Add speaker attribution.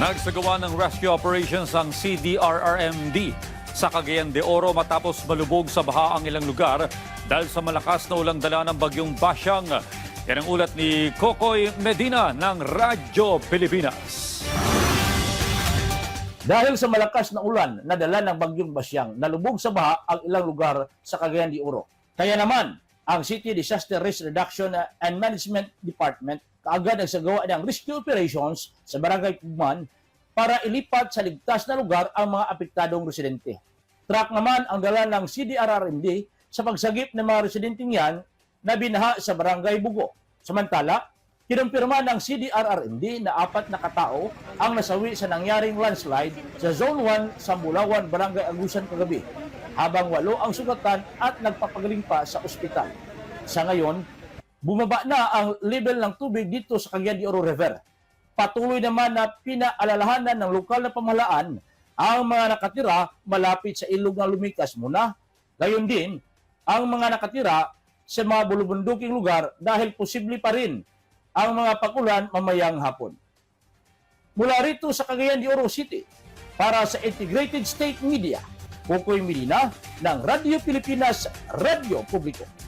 Speaker 1: Nagsagawa ng rescue operations ang CDRRMD sa Cagayan de Oro matapos malubog sa baha ang ilang lugar dahil sa malakas na ulang dala ng bagyong Basyang. Yan ang ulat ni Kokoy Medina ng Radyo Pilipinas.
Speaker 2: Dahil sa malakas na ulan na dala ng bagyong Basyang, nalubog sa baha ang ilang lugar sa Cagayan de Oro. Kaya naman, ang City Disaster Risk Reduction and Management Department kaagad nagsagawa ng rescue operations sa Barangay Pugman para ilipat sa ligtas na lugar ang mga apektadong residente. Truck naman ang dala ng CDRRMD sa pagsagip ng mga residenteng yan na binaha sa Barangay Bugo. Samantala, kinumpirma ng CDRRMD na 4 na katao ang nasawi sa nangyaring landslide sa Zone 1 sa Bulawan, Barangay Agusan kagabi, habang 8 ang sugatan at nagpapagaling pa sa ospital. Sa ngayon, bumaba na ang level ng tubig dito sa Cagayan de Oro River. Patuloy naman na pinaalalahanan ng lokal na pamahalaan ang mga nakatira malapit sa ilog na lumikas muna. Gayon din, ang mga nakatira sa mga bulubunduking lugar dahil posible pa rin ang mga pag-ulan mamayang hapon. Mula rito sa Cagayan de Oro City, para sa Integrated State Media, Kokoy Medina ng Radyo Pilipinas, Radyo Publiko.